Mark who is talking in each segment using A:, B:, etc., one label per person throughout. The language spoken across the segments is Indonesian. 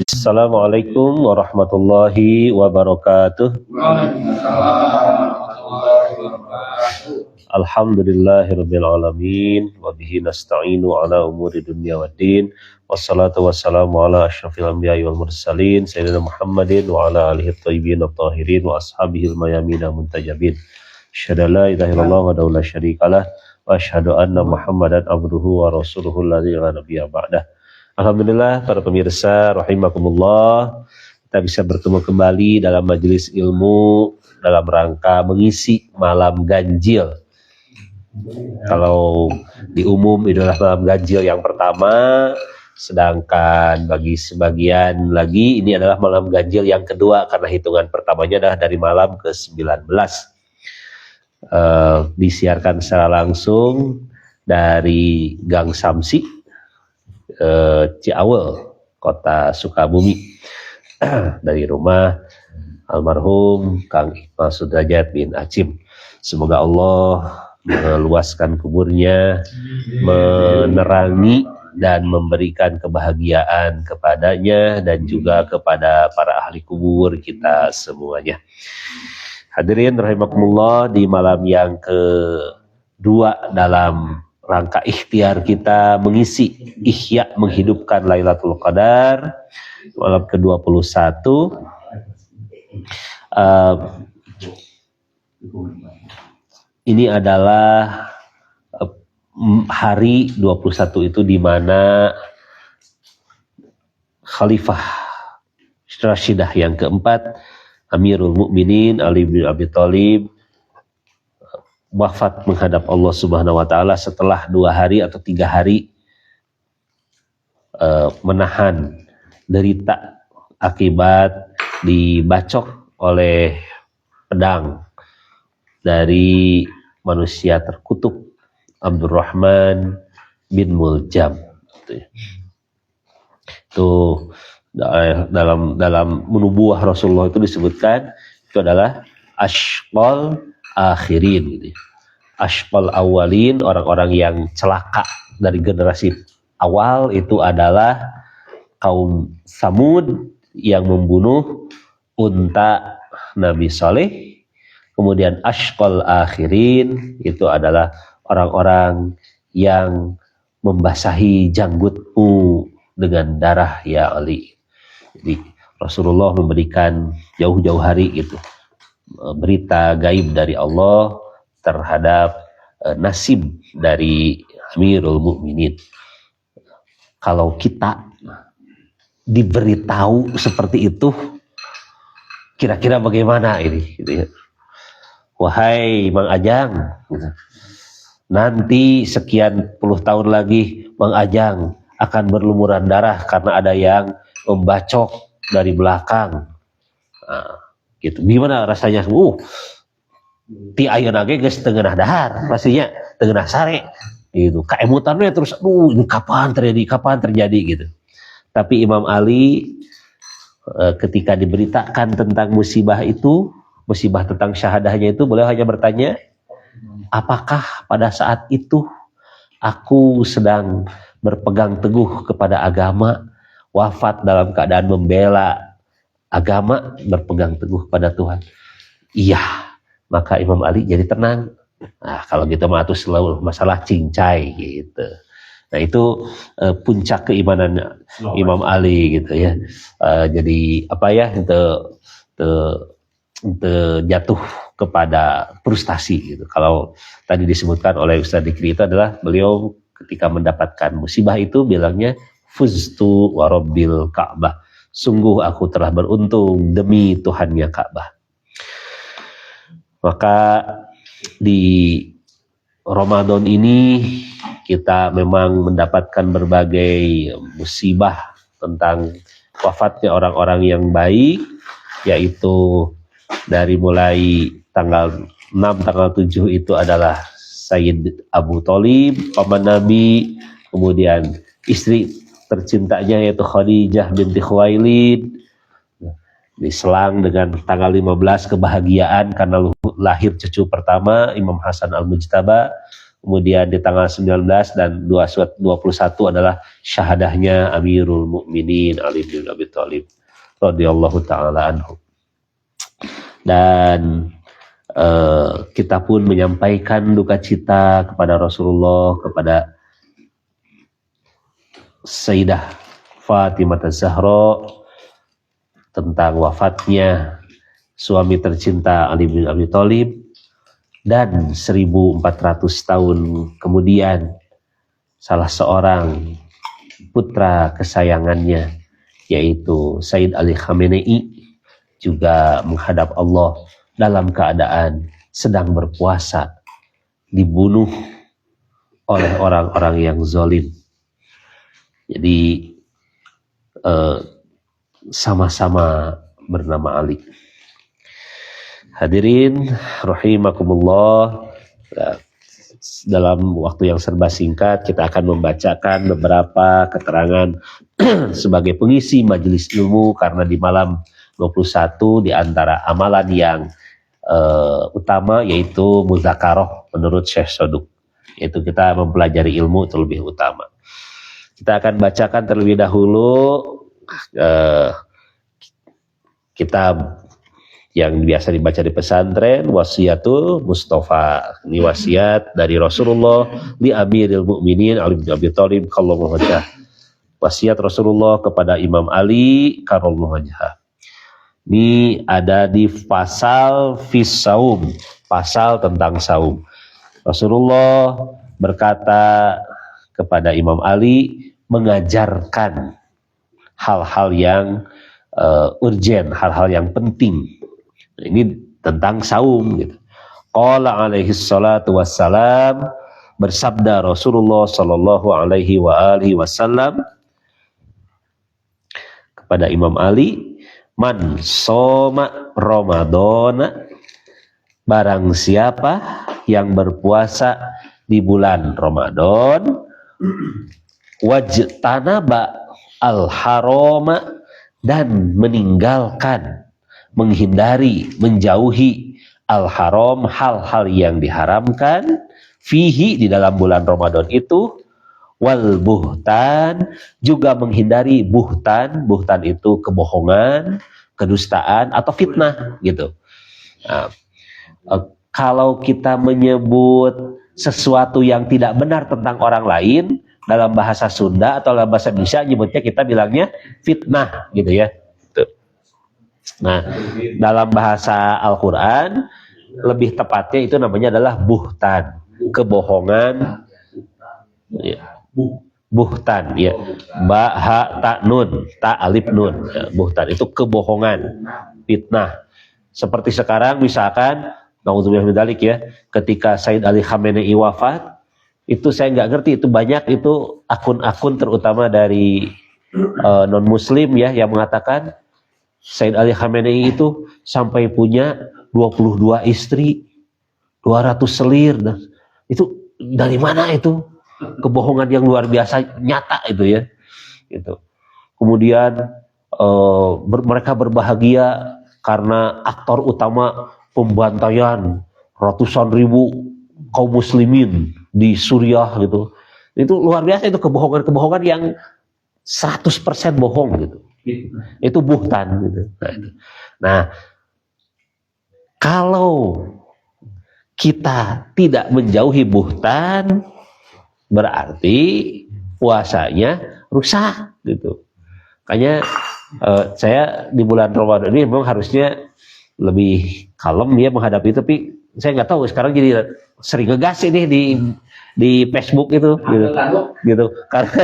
A: Assalamualaikum warahmatullahi wabarakatuh. Alhamdulillahirabbil alamin wa bihi nasta'inu ala umuri dunya waddin. Wassalatu wassalamu ala asyrafil anbiya'i wal mursalin sayyidina Muhammadin wa ala alihi thayyibin at-tahirin wa ashabihil mayamin muntajabin. Asyhadu la ilaha illallah wa la syarikalah wa asyhadu anna Muhammadan abduhu wa rasuluhu alladzi la nabiyya ba'dah. Alhamdulillah para pemirsa rahimakumullah, kita bisa bertemu kembali dalam majelis ilmu dalam rangka mengisi malam ganjil. Kalau di umum itu adalah malam ganjil yang pertama, sedangkan bagi sebagian lagi ini adalah malam ganjil yang kedua karena hitungan pertamanya adalah dari malam ke-19. Disiarkan secara langsung dari Gang Samsi, Ciawel, Kota Sukabumi, dari rumah almarhum Kang Iqbal Sudrajat bin Acim. Semoga Allah meluaskan kuburnya, menerangi dan memberikan kebahagiaan kepadanya dan juga kepada para ahli kubur kita semuanya. Hadirin rahimakumullah, di malam yang kedua dalam rangka ikhtiar kita mengisi ihya menghidupkan Lailatul Qadar malam ke-21, ini adalah hari 21 itu di mana Khalifah Rashidah yang keempat Amirul Mukminin Ali bin Abi Thalib wafat menghadap Allah Subhanahu wa taala setelah 2 hari atau 3 hari menahan derita akibat dibacok oleh pedang dari manusia terkutuk Abdurrahman bin Muljam. Itu dalam menubuah Rasulullah itu disebutkan itu adalah ashqal akhirin gitu. Ashqal awalin, orang-orang yang celaka dari generasi awal itu adalah kaum Samud yang membunuh unta Nabi Saleh. Kemudian ashqal akhirin itu adalah orang-orang yang membasahi janggutmu dengan darah ya Ali. Jadi Rasulullah memberikan jauh-jauh hari gitu berita gaib dari Allah terhadap nasib dari Amirul Mukminin. Kalau kita diberitahu seperti itu, kira-kira bagaimana ini? Gitu ya. Wahai Mang Ajang, gitu. Nanti sekian puluh tahun lagi Mang Ajang akan berlumuran darah karena ada yang membacok dari belakang. Nah, gitu. Gimana rasanya? Ti ayeuna ge geus teu ngeunah dahar, pastinya teu ngeunah sare. Gitu. Kaemutannya terus ini kapan terjadi gitu. Tapi Imam Ali ketika diberitakan tentang musibah itu, musibah tentang syahadahnya itu, beliau hanya bertanya, apakah pada saat itu aku sedang berpegang teguh kepada agama, wafat dalam keadaan membela agama, berpegang teguh pada Tuhan? Iya, maka Imam Ali jadi tenang. Nah, kalau gitu mah itu selalu masalah cincai gitu. Nah, itu puncak keimanan Imam Ali gitu ya. Jadi apa ya, itu jatuh kepada frustasi gitu. Kalau tadi disebutkan oleh Ustaz Dikri itu adalah beliau ketika mendapatkan musibah itu bilangnya fuztu wa rabbil Ka'bah. Sungguh aku telah beruntung demi Tuhannya Ka'bah. Maka di Ramadan ini kita memang mendapatkan berbagai musibah tentang wafatnya orang-orang yang baik, yaitu dari mulai tanggal 6, tanggal 7 itu adalah Sayyid Abu Thalib, paman Nabi, kemudian istri tercintanya yaitu Khadijah binti Khuwailid, diselang dengan tanggal 15 kebahagiaan karena lahir cucu pertama Imam Hasan Al-Mujtaba. Kemudian di tanggal 19 dan 21 adalah syahadahnya Amirul Mukminin Ali bin Abi Thalib radhiyallahu taala anhu. Dan kita pun menyampaikan duka cita kepada Rasulullah, kepada Sayyidah Fatimah Az-Zahra tentang wafatnya suami tercinta Ali bin Abi Thalib. Dan 1400 tahun kemudian salah seorang putra kesayangannya yaitu Sayyid Ali Khamenei juga menghadap Allah dalam keadaan sedang berpuasa, dibunuh oleh orang-orang yang zalim. Jadi sama-sama bernama Ali. Hadirin rahimakumullah, dalam waktu yang serba singkat kita akan membacakan beberapa keterangan sebagai pengisi majelis ilmu, karena di malam 21 di antara amalan yang utama yaitu muzakarah menurut Syekh Soduk, yaitu kita mempelajari ilmu itu lebih utama. Kita akan bacakan terlebih dahulu kitab yang biasa dibaca di pesantren, Wasiatul Mustafa. Ini wasiat dari Rasulullah li Amiril Mukminin Ali bin Abi Thalib karramallahu wajhah. Wasiat Rasulullah kepada Imam Ali karramallahu wajhah. Ini ada di pasal fis saum, pasal tentang saum. Rasulullah berkata kepada Imam Ali mengajarkan hal-hal yang urgent, hal-hal yang penting. Ini tentang saum gitu. Qala alaihi salatu wassalam, bersabda Rasulullah sallallahu alaihi wa alihi wasallam kepada Imam Ali, man soma Ramadana, barang siapa yang berpuasa di bulan Ramadan, wajtanaba al-harama, dan meninggalkan, menghindari, menjauhi al-haram, hal-hal yang diharamkan, fihi, di dalam bulan Ramadan itu, wal buhtan, juga menghindari buhtan. Buhtan itu kebohongan, kedustaan, atau fitnah gitu. Nah, kalau kita menyebut sesuatu yang tidak benar tentang orang lain dalam bahasa Sunda atau dalam bahasa Indonesia, nyebutnya kita bilangnya fitnah gitu ya. Nah, dalam bahasa Al-Quran lebih tepatnya itu namanya adalah buhtan, kebohongan. Ya. Buhtan, ya. Ba, ha, ta, nun, ta, alif, nun. Ya, buhtan itu kebohongan, fitnah. Seperti sekarang misalkan, na'udzubillah min dzalik ya, ketika Sayyid Ali Khamenei wafat, itu saya nggak ngerti, itu banyak itu akun-akun terutama dari non-muslim ya yang mengatakan Sayyid Ali Khamenei itu sampai punya 22 istri, 200 selir. Dan itu dari mana itu? Kebohongan yang luar biasa nyata itu ya. Gitu. Kemudian mereka berbahagia karena aktor utama pembantaian ratusan ribu kaum muslimin di Suriah gitu. Itu luar biasa, itu kebohongan-kebohongan yang 100% bohong gitu. Itu buhtan gitu. Nah, kalau kita tidak menjauhi buhtan, berarti puasanya rusak gitu. Makanya saya di bulan Ramadan ini memang harusnya lebih kalem ya menghadapi itu, tapi saya nggak tahu sekarang jadi sering ngegas ini di Facebook itu gitu. Karena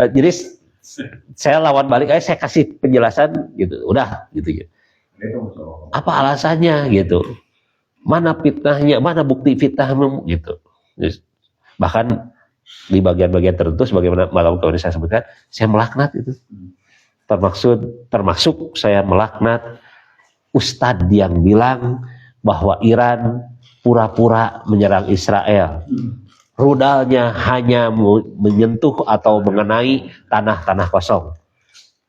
A: jadi saya lawan balik aja, saya kasih penjelasan gitu, udah gitu ya. Apa alasannya gitu? Mana fitnahnya? Mana bukti fitnahmu gitu? Bahkan di bagian-bagian tertentu, sebagaimana malam kemarin saya sebutkan, saya melaknat itu. Termasuk saya melaknat ustadz yang bilang bahwa Iran pura-pura menyerang Israel. Rudalnya hanya menyentuh atau mengenai tanah-tanah kosong.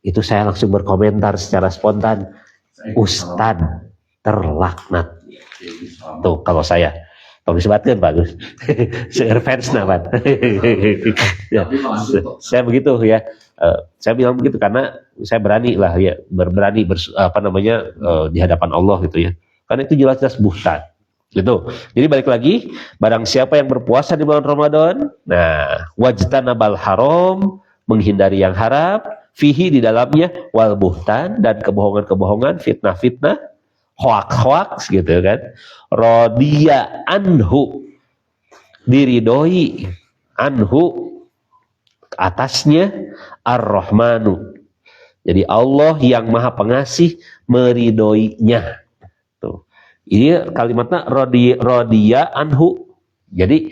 A: Itu saya langsung berkomentar secara spontan, ustadz terlaknat. Tuh kalau saya. Tong disebutkeun bagus. Seueur fansna Pak. Ya, saya begitu ya. Saya bilang begitu karena saya berani lah ya, berani di hadapan Allah gitu ya. Karena itu jelas-jelas buhtan. Gitu. Jadi balik lagi, barang siapa yang berpuasa di bulan Ramadan, nah, wajtanabal haram, menghindari yang haram, fihi di dalamnya, wal buhtan, dan kebohongan-kebohongan, fitnah-fitnah, hoaks-hoaks gitu kan. Rodiya anhu, diridoi anhu, atasnya, ar-Rahmanu. Jadi Allah yang maha pengasih meridoinya. Tuh. Ini kalimatnya rodiya anhu. Jadi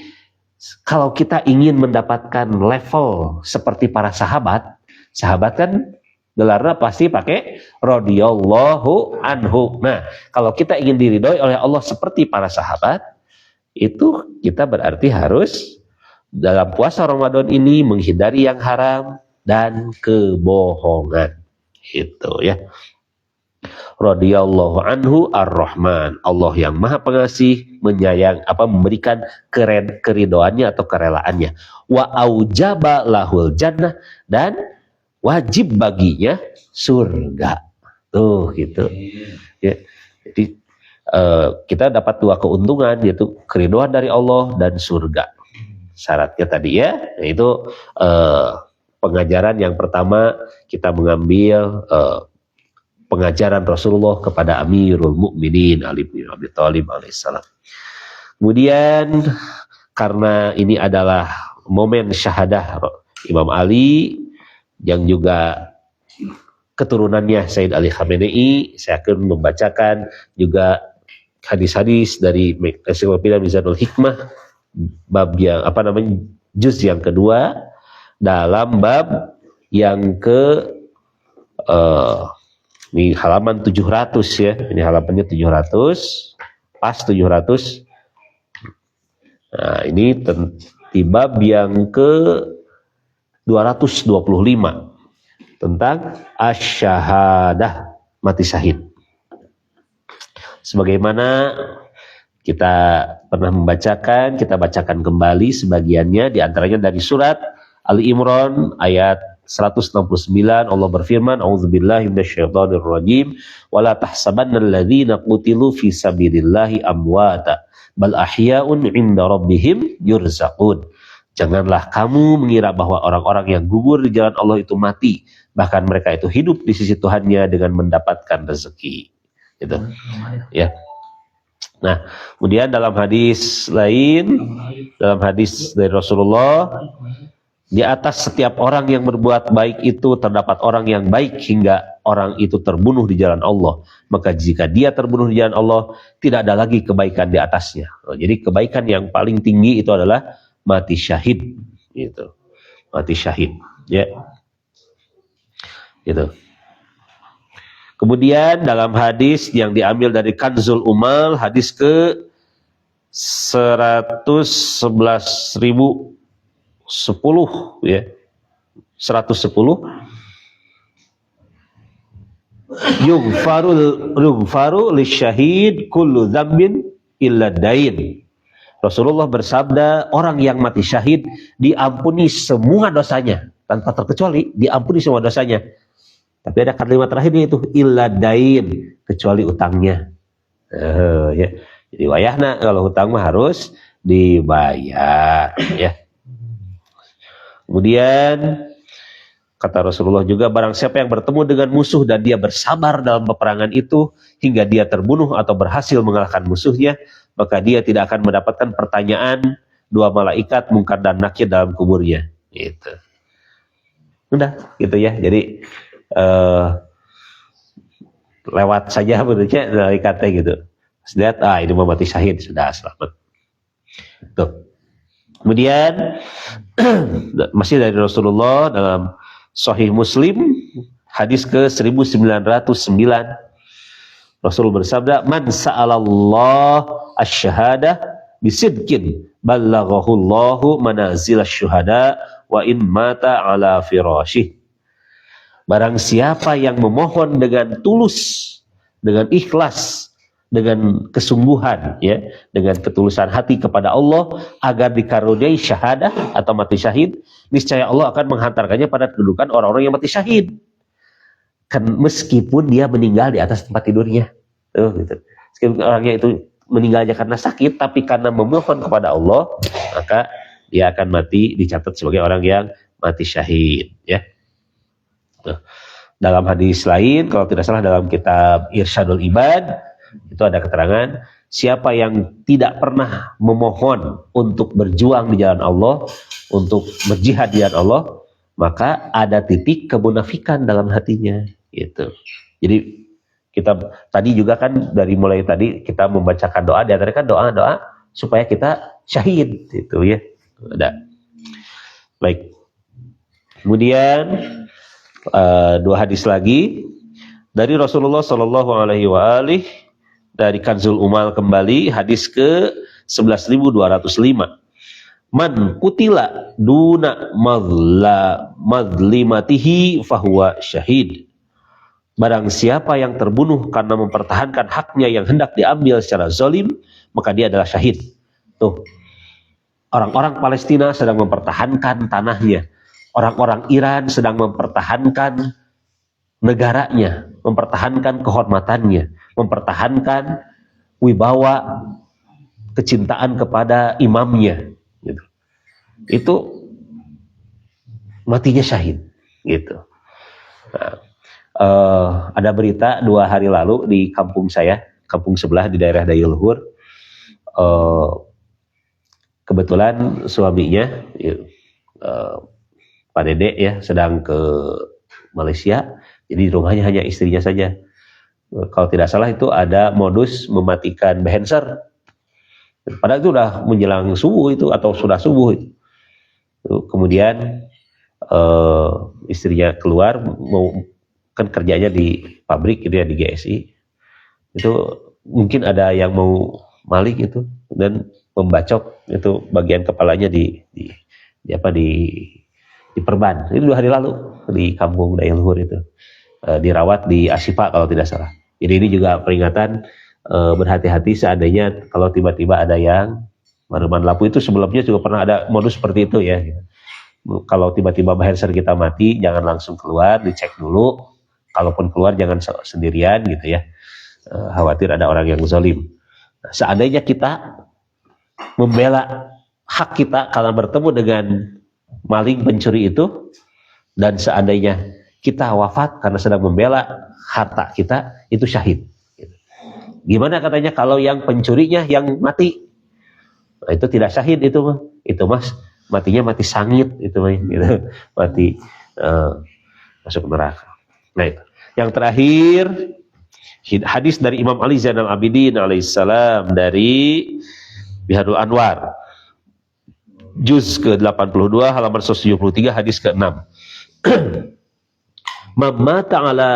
A: kalau kita ingin mendapatkan level seperti para sahabat kan gelarnya pasti pakai radhiyallahu anhu. Nah, kalau kita ingin diridhoi oleh Allah seperti para sahabat, itu kita berarti harus dalam puasa Ramadan ini menghindari yang haram dan kebohongan. Itu ya. Radhiyallahu anhu ar-Rahman, Allah yang maha pengasih, memberikan keridhoannya atau kerelaannya. Wa aujaba lahul jannah, dan wajib baginya surga. Tuh gitu. Ya. Jadi kita dapat dua keuntungan, yaitu keridhaan dari Allah dan surga. Syaratnya tadi ya, yaitu pengajaran yang pertama kita mengambil pengajaran Rasulullah kepada Amirul Mukminin Ali bin Abi Thalib alaihissalam. Kemudian karena ini adalah momen syahadah Imam Ali yang juga keturunannya Sayyid Ali Khamenei, saya akan membacakan juga hadis-hadis dari Ensiklopedia Mizanul Hikmah bab yang juz yang kedua, dalam bab yang ke ini halaman 700 ya. Ini halamannya 700, pas 700. Nah, ini di bab yang ke 225 tentang asy-syahadah, mati syahid. Sebagaimana kita pernah membacakan, kita bacakan kembali sebagiannya, di antaranya dari surat Ali Imran ayat 169. Allah berfirman, a'udzubillahi minasyaitonir rajim, wala tahsabannal ladzina qutilu fi sabilillahi amwata bal ahya'un 'inda rabbihim yurzaqun. Janganlah kamu mengira bahwa orang-orang yang gugur di jalan Allah itu mati, bahkan mereka itu hidup di sisi Tuhannya dengan mendapatkan rezeki. Gitu. Ya. Nah, kemudian dalam hadis lain, dalam hadis dari Rasulullah, di atas setiap orang yang berbuat baik itu terdapat orang yang baik hingga orang itu terbunuh di jalan Allah. Maka jika dia terbunuh di jalan Allah, tidak ada lagi kebaikan di atasnya. Jadi kebaikan yang paling tinggi itu adalah mati syahid. Gitu. Mati syahid. Ya. Gitu. Kemudian dalam hadis yang diambil dari Kanzul Umal, hadis ke 111.010 ya, 110, yughfaru lisyahid kullu dzambin illa dain. Rasulullah bersabda, orang yang mati syahid diampuni semua dosanya tanpa terkecuali, diampuni semua dosanya. Tapi ada kalimat terakhirnya itu illa dain, kecuali utangnya. Ya. Jadi wayahna kalau hutang mah harus dibayar ya. Kemudian kata Rasulullah juga, barang siapa yang bertemu dengan musuh dan dia bersabar dalam peperangan itu hingga dia terbunuh atau berhasil mengalahkan musuhnya, maka dia tidak akan mendapatkan pertanyaan dua malaikat Munkar dan Nakir dalam kuburnya. Gitu. Udah gitu ya. Jadi lewat saja bentuknya malaikatnya gitu. Lihat, ini mau mati syahid, sudah selamat. Tuh. Kemudian masih dari Rasulullah dalam Sahih Muslim hadis ke 1909, Rasul bersabda, man sa'alallah asy-syahadah bisidqin ballaghahullahu manazil asy-syuhada wa in mata ala firasyih. Barang siapa yang memohon dengan tulus, dengan ikhlas dengan kesungguhan, ya, dengan ketulusan hati kepada Allah agar dikaruniai syahadah atau mati syahid, niscaya Allah akan menghantarkannya pada kedudukan orang-orang yang mati syahid. Kan meskipun dia meninggal di atas tempat tidurnya, tuh gitu. Meskipun orangnya itu meninggalnya karena sakit, tapi karena memohon kepada Allah, maka dia akan mati dicatat sebagai orang yang mati syahid, ya. Tuh. Dalam hadis lain, kalau tidak salah dalam kitab Irsyadul Ibad, itu ada keterangan, siapa yang tidak pernah memohon untuk berjuang di jalan Allah, untuk berjihad di jalan Allah, maka ada titik kemunafikan dalam hatinya, gitu. Jadi kita tadi juga kan dari mulai tadi kita membacakan doa, di antara kan doa-doa supaya kita syahid, itu ya. Ada. Baik. Kemudian dua hadis lagi dari Rasulullah Shallallahu Alaihi Wasallam dari Kanzul Umal kembali, hadis ke 11.205. Man kutila duna madlimatihi fahuwa syahid. Barang siapa yang terbunuh karena mempertahankan haknya yang hendak diambil secara zalim, maka dia adalah syahid. Tuh, orang-orang Palestina sedang mempertahankan tanahnya, orang-orang Iran sedang mempertahankan negaranya, mempertahankan kehormatannya, mempertahankan wibawa kecintaan kepada imamnya, gitu. Itu matinya syahid, gitu. Nah, ada berita 2 hari lalu di kampung saya, kampung sebelah di daerah Dayeuhur, kebetulan suaminya, Pak Dede ya, sedang ke Malaysia. Jadi di rumahnya hanya istrinya saja. Kalau tidak salah itu ada modus mematikan behenser. Padahal itu sudah menjelang subuh itu, atau sudah subuh itu. Kemudian istrinya keluar, mau kan kerjanya di pabrik gitu ya, di GSI. Itu mungkin ada yang mau maling itu dan membacok itu bagian kepalanya di perban. Itu 2 hari lalu di kampung Dayeuhur itu. Dirawat di Asipa kalau tidak salah. Jadi ini juga peringatan, berhati-hati seandainya kalau tiba-tiba ada yang mareman lapu. Itu sebelumnya juga pernah ada modus seperti itu ya. Kalau tiba-tiba behenser kita mati, jangan langsung keluar, dicek dulu. Kalaupun keluar jangan sendirian gitu ya. Khawatir ada orang yang zalim. Nah, seandainya kita membela hak kita karena bertemu dengan maling pencuri itu, dan seandainya kita wafat karena sedang membela harta kita, itu syahid. Gimana katanya kalau yang pencurinya yang mati? Nah, itu tidak syahid itu mas matinya mati sangit itu gitu. Mati masuk neraka. Nah itu. Yang terakhir hadis dari Imam Ali Zainal Abidin alaihissalam dari Biharul Anwar, juz ke-82 halaman 173, hadis ke-6. Mamma ta'ala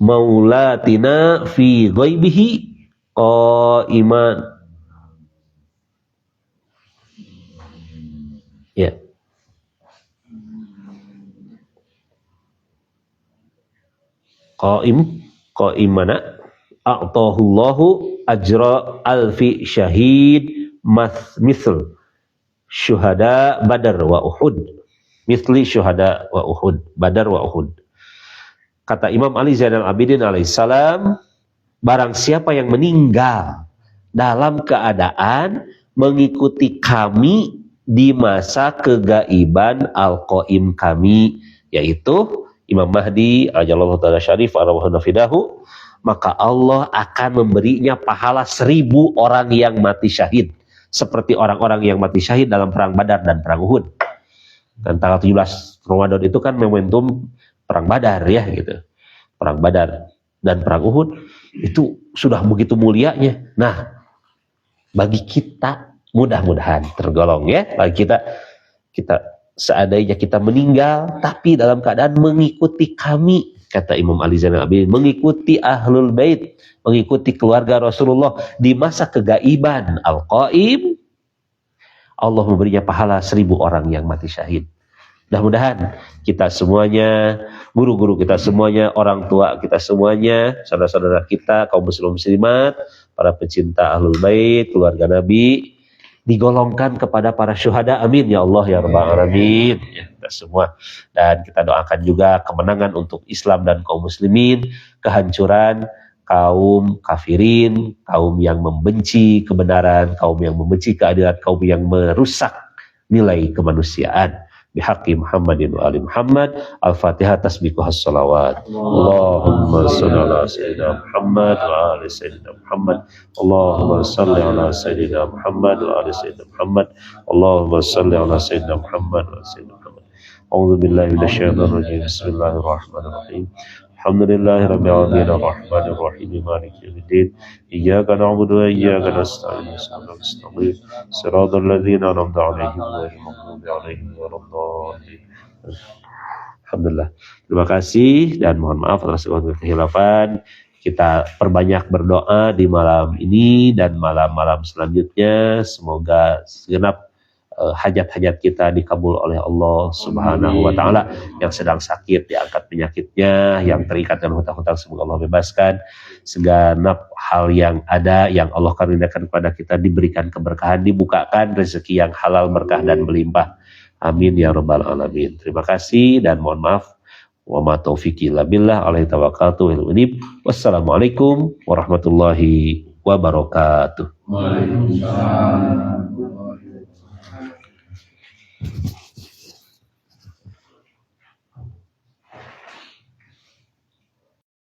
A: maulatina fi ghaibihi qaiman. Ya. Qaimana a'tahullahu ajra alfi syahid misl syuhada Badar wa Uhud. Misli syuhada wa Uhud, Badar wa Uhud. Kata Imam Ali Zainal Abidin alaihissalam, barang siapa yang meninggal dalam keadaan mengikuti kami di masa kegaiban al-qaim kami, yaitu Imam Mahdi ajallahu ta'ala syarif arwahu nafidahu, maka Allah akan memberinya pahala 1000 orang yang mati syahid, seperti orang-orang yang mati syahid dalam perang Badar dan perang Uhud. Dan tanggal 17 Ramadan itu kan momentum perang Badar ya gitu. Perang Badar dan perang Uhud itu sudah begitu mulianya. Nah, bagi kita mudah-mudahan tergolong ya, bagi kita seandainya kita meninggal tapi dalam keadaan mengikuti kami, kata Imam Ali Zainal Abidin, mengikuti Ahlul Bait, mengikuti keluarga Rasulullah di masa kegaiban Al-Qaim, Allah memberinya pahala 1000 orang yang mati syahid. Mudah-mudahan kita semuanya, guru-guru kita semuanya, orang tua kita semuanya, saudara-saudara kita, kaum muslim muslimat, para pecinta Ahlul Bait, keluarga Nabi, digolongkan kepada para syuhada. Amin ya Allah ya rabbal alamin. Ya, kita semua. Dan kita doakan juga kemenangan untuk Islam dan kaum muslimin, kehancuran kaum kafirin, kaum yang membenci kebenaran, kaum yang membenci keadilan, kaum yang merusak nilai kemanusiaan. Bihaqqi Muhammadin wa ali Muhammad. Al-Fatihah tasbikuhas salawat. Allahumma salli ala sayyidina Muhammad wa ali sayyidina Muhammad. Allahumma salli ala sayyidina Muhammad wa ali sayyidina Muhammad. Allahumma salli ala sayyidina Muhammad wa ali sayyidina Muhammad. A'udzu billahi minasyaitonir rajim. Bismillahirrahmanirrahim. Alhamdulillahi rabbil alamin arrahmanir rahim maliki yaumiddin. Iyyaka na'budu wa iyyaka nasta'in. Shiratal ladzina an'amta 'alaihim ghairil maghdubi 'alaihim waladdallin. Alhamdulillah. Terima kasih dan mohon maaf atas segala kehilafan. Kita perbanyak berdoa di malam ini dan malam-malam selanjutnya. Semoga segenap hajat-hajat kita dikabul oleh Allah Subhanahu wa taala. Yang sedang sakit diangkat penyakitnya, yang terikat dengan hutang-hutang semoga Allah bebaskan. Segenap hal yang ada yang Allah karuniakan kepada kita diberikan keberkahan, dibukakan rezeki yang halal, berkah dan berlimpah. Amin ya rabbal alamin. Terima kasih dan mohon maaf. Wa ma taufiqi illa billah, alaihi tawakkaltu wa ilaihi unib. Wassalamualaikum warahmatullahi wabarakatuh.
B: Waalaikumsalam.